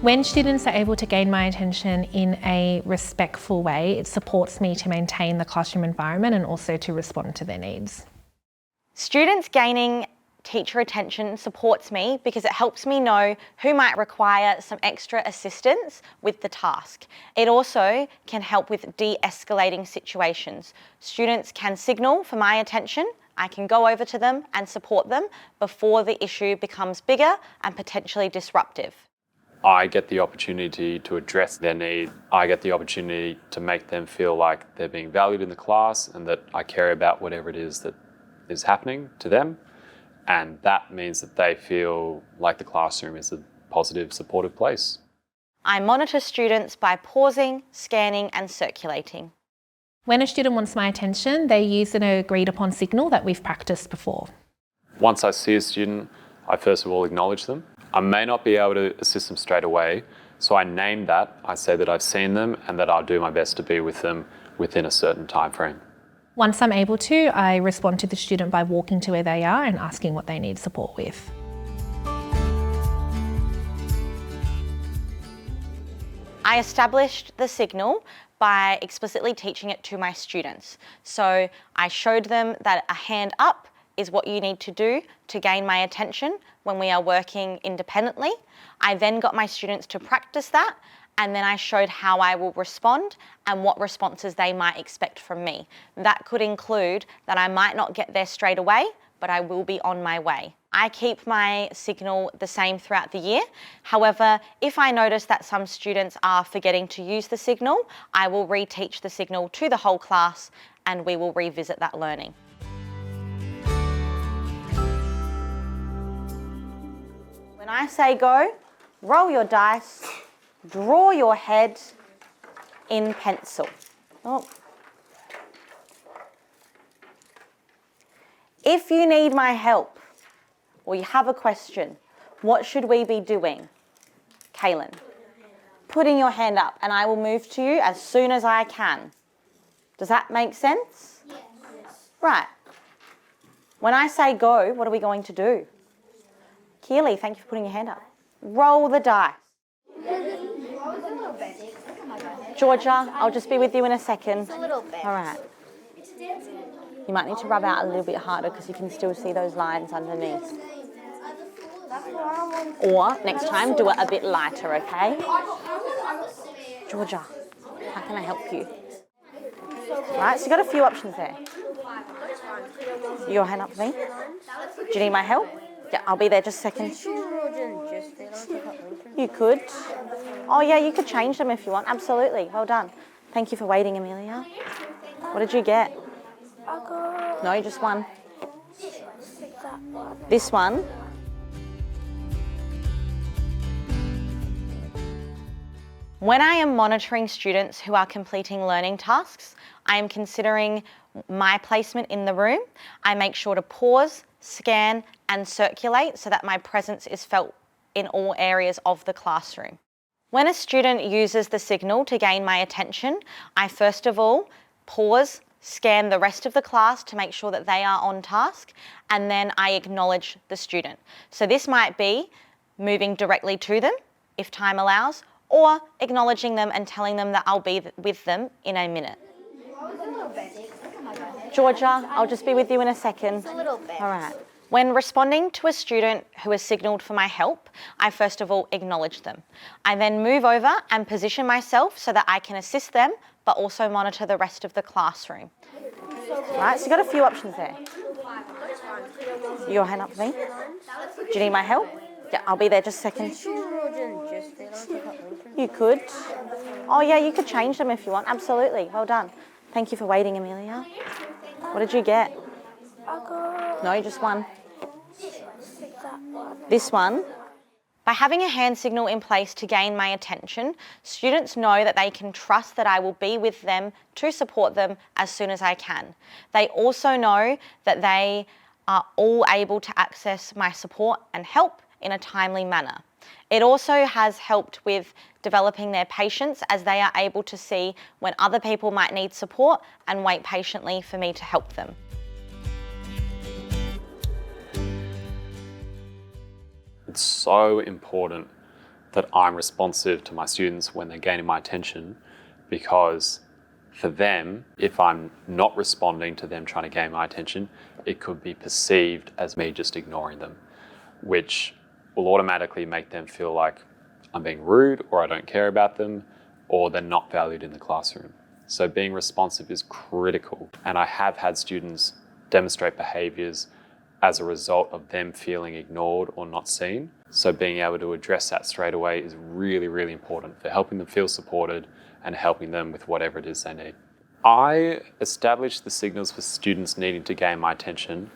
When students are able to gain my attention in a respectful way, it supports me to maintain the classroom environment and also to respond to their needs. Students gaining teacher attention supports me because it helps me know who might require some extra assistance with the task. It also can help with de-escalating situations. Students can signal for my attention. I can go over to them and support them before the issue becomes bigger and potentially disruptive. I get the opportunity to address their need. I get the opportunity to make them feel like they're being valued in the class and that I care about whatever it is that is happening to them. And that means that they feel like the classroom is a positive, supportive place. I monitor students by pausing, scanning and circulating. When a student wants my attention, they use an agreed upon signal that we've practiced before. Once I see a student, I first of all acknowledge them. I may not be able to assist them straight away, so I name that. I say that I've seen them and that I'll do my best to be with them within a certain time frame. Once I'm able to, I respond to the student by walking to where they are and asking what they need support with. I established the signal by explicitly teaching it to my students. So I showed them that a hand up is what you need to do to gain my attention when we are working independently. I then got my students to practice that, and then I showed how I will respond and what responses they might expect from me. That could include that I might not get there straight away, but I will be on my way. I keep my signal the same throughout the year. However, if I notice that some students are forgetting to use the signal, I will reteach the signal to the whole class and we will revisit that learning. When I say go, roll your dice, draw your head in pencil. Oh. If you need my help or you have a question, what should we be doing? Kaylin, putting your hand up and I will move to you as soon as I can. Does that make sense? Yes. Right. When I say go, what are we going to do? Keely, thank you for putting your hand up. Roll the dice. Georgia, I'll just be with you in a second. A little bit. All right. You might need to rub out a little bit harder because you can still see those lines underneath. Or next time, do it a bit lighter, okay? Georgia, how can I help you? Right, so you've got a few options there. Your hand up for me. Do you need my help? Yeah, I'll be there just a second. You could. Oh yeah, you could change them if you want. Absolutely. Well done. Thank you for waiting, Amelia. What did you get? No, just one. This one. When I am monitoring students who are completing learning tasks, I am considering my placement in the room. I make sure to pause, scan and circulate so that my presence is felt in all areas of the classroom. When a student uses the signal to gain my attention, I first of all pause, scan the rest of the class to make sure that they are on task, and then I acknowledge the student. So this might be moving directly to them if time allows, or acknowledging them and telling them that I'll be with them in a minute. Georgia, I'll just be with you in a second. A little bit. All right. When responding to a student who has signalled for my help, I first of all acknowledge them. I then move over and position myself so that I can assist them, but also monitor the rest of the classroom. Right, so you've got a few options there. Your hand up for me. Do you need my help? Yeah, I'll be there just a second. You could. Oh yeah, you could change them if you want. Absolutely. Well done. Thank you for waiting, Amelia. What did you get? No, just one. This one. By having a hand signal in place to gain my attention, students know that they can trust that I will be with them to support them as soon as I can. They also know that they are all able to access my support and help in a timely manner. It also has helped with developing their patience as they are able to see when other people might need support and wait patiently for me to help them. It's so important that I'm responsive to my students when they're gaining my attention, because for them, if I'm not responding to them trying to gain my attention, it could be perceived as me just ignoring them, which will automatically make them feel like I'm being rude, or I don't care about them, or they're not valued in the classroom. So being responsive is critical. And I have had students demonstrate behaviours as a result of them feeling ignored or not seen. So being able to address that straight away is really, really important for helping them feel supported and helping them with whatever it is they need. I established the signals for students needing to gain my attention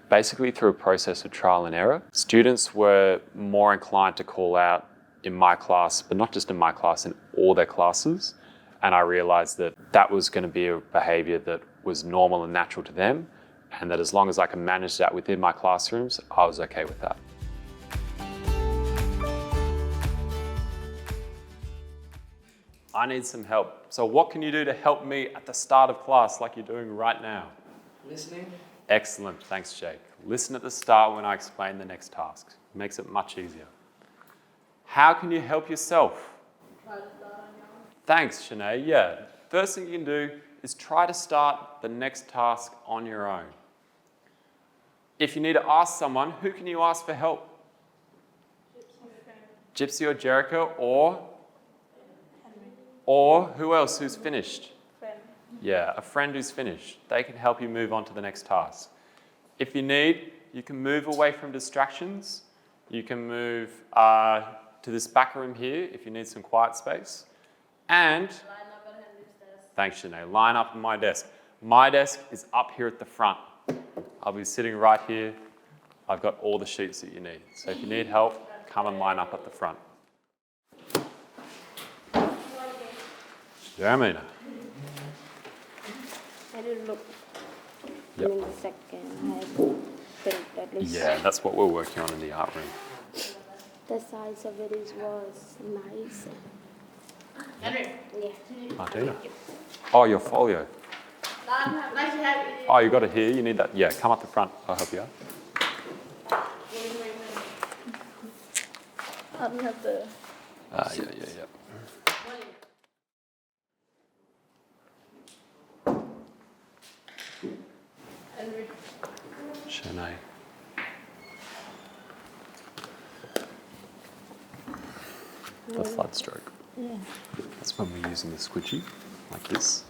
basically through a process of trial and error. Students were more inclined to call out in my class, but not just in my class, in all their classes. And I realized that that was going to be a behavior that was normal and natural to them, and that as long as I can manage that within my classrooms, I was okay with that. I need some help. So what can you do to help me at the start of class like you're doing right now? Listening. Excellent, thanks Jake. Listen at the start when I explain the next task. It makes it much easier. How can you help yourself? Thanks Shanae, yeah. First thing you can do is try to start the next task on your own. If you need to ask someone, who can you ask for help? Gypsy or Jericho, or who else who's finished? Friend. Yeah, a friend who's finished. They can help you move on to the next task. If you need, you can move away from distractions. You can move to this back room here if you need some quiet space. And, thanks Shanae, line up at my desk. My desk is up here at the front. I'll be sitting right here. I've got all the sheets that you need. So if you need help, come and line up at the front. Jeremina. I didn't look. Yep. In a second, I think at least. Yeah, that's what we're working on in the art room. The size of it was nice. Yeah. Martina. Oh, your folio. Oh, you got it here. You need that. Yeah, come up the front. I'll help you out. I don't have the. Yeah. Shanae. The flood stroke. Yeah. That's when we're using the squidgy, like this.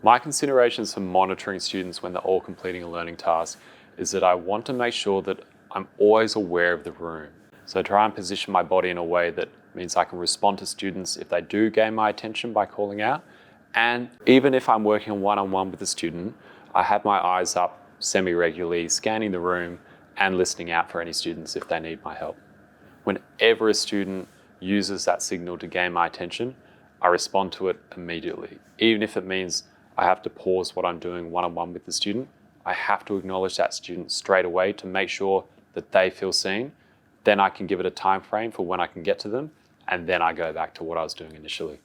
My considerations for monitoring students when they're all completing a learning task is that I want to make sure that I'm always aware of the room. So I try and position my body in a way that means I can respond to students if they do gain my attention by calling out. And even if I'm working one-on-one with a student, I have my eyes up semi-regularly, scanning the room and listening out for any students if they need my help. Whenever a student uses that signal to gain my attention, I respond to it immediately. Even if it means I have to pause what I'm doing one-on-one with the student, I have to acknowledge that student straight away to make sure that they feel seen. Then I can give it a time frame for when I can get to them, and then I go back to what I was doing initially.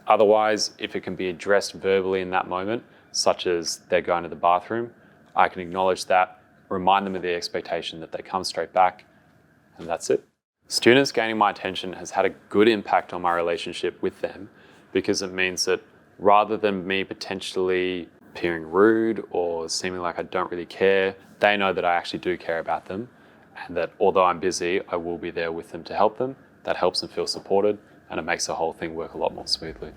Otherwise, if it can be addressed verbally in that moment, such as they're going to the bathroom, I can acknowledge that, remind them of the expectation that they come straight back, and that's it. Students gaining my attention has had a good impact on my relationship with them, because it means that rather than me potentially appearing rude or seeming like I don't really care, they know that I actually do care about them, and that although I'm busy, I will be there with them to help them. That helps them feel supported, and it makes the whole thing work a lot more smoothly.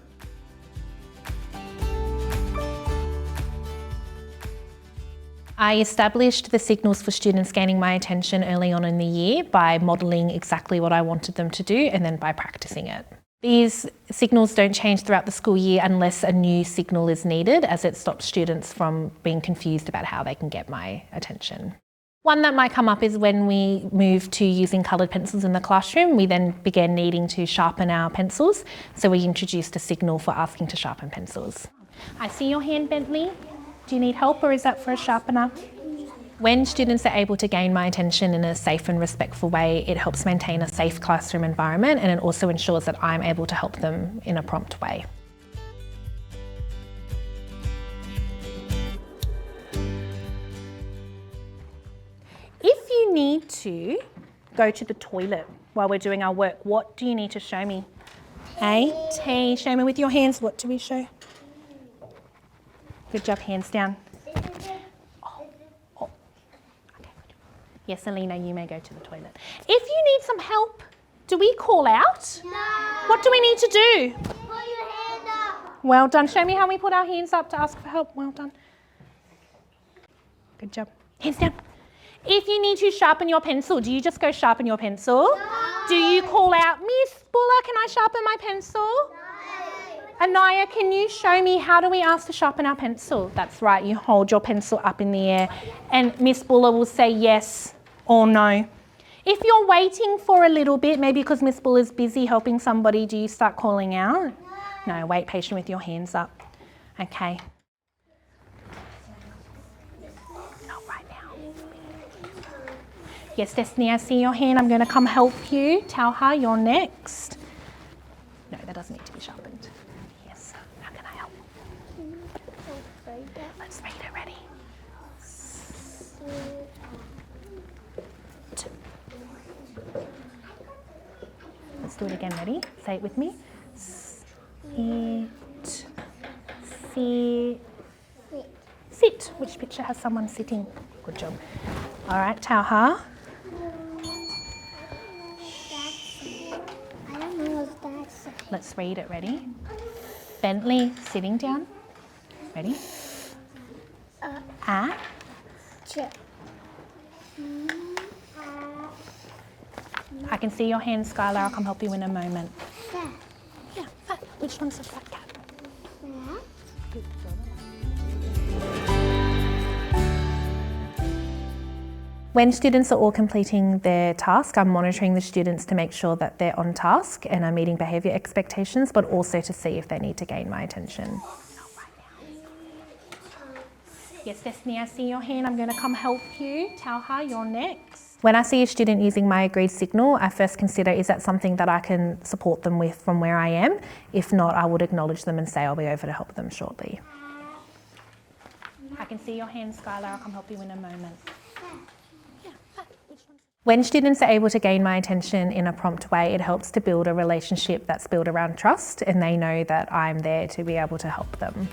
I established the signals for students gaining my attention early on in the year by modelling exactly what I wanted them to do and then by practicing it. These signals don't change throughout the school year unless a new signal is needed, as it stops students from being confused about how they can get my attention. One that might come up is when we moved to using coloured pencils in the classroom, we then began needing to sharpen our pencils, so we introduced a signal for asking to sharpen pencils. I see your hand, Bentley. Do you need help, or is that for a sharpener? When students are able to gain my attention in a safe and respectful way, it helps maintain a safe classroom environment, and it also ensures that I'm able to help them in a prompt way. to go to the toilet while we're doing our work, what do you need to show me? A-T, show me with your hands. What do we show? Good job, hands down. Oh. Okay. Yes, Alina, you may go to the toilet. If you need some help, do we call out? No. What do we need to do? Put your hand up. Well done. Show me how we put our hands up to ask for help. Well done. Good job. Hands down. If you need to sharpen your pencil, do you just go sharpen your pencil? No. Do you call out, Miss Buller, can I sharpen my pencil? No. Anaya, can you show me how do we ask to sharpen our pencil? That's right, you hold your pencil up in the air and Miss Buller will say yes or no. If you're waiting for a little bit, maybe because Miss Buller's busy helping somebody, do you start calling out? No, wait patient with your hands up. Okay. Not right now. Yes, Destiny, I see your hand. I'm going to come help you. Tell her you're next. No, that doesn't need to be sharpened. Yes, how can I help? Let's read it. Ready? Let's do it again. Ready? Say it with me. Sit. Sit. Sit. Which picture has someone sitting? Good job. All right, tell her. I don't know what that's. Let's read it. Ready? Bentley, sitting down. Ready? A. I can see your hand, Skylar. I'll come help you in a moment. Yeah, fat. Which one's the fat cat? Good job. When students are all completing their task, I'm monitoring the students to make sure that they're on task and are meeting behaviour expectations, but also to see if they need to gain my attention. Not right now. Yes, Destiny, I see your hand. I'm going to come help you. Tell her you're next. When I see a student using my agreed signal, I first consider, is that something that I can support them with from where I am? If not, I would acknowledge them and say I'll be over to help them shortly. I can see your hand, Skylar. I'll come help you in a moment. When students are able to gain my attention in a prompt way, it helps to build a relationship that's built around trust and they know that I'm there to be able to help them.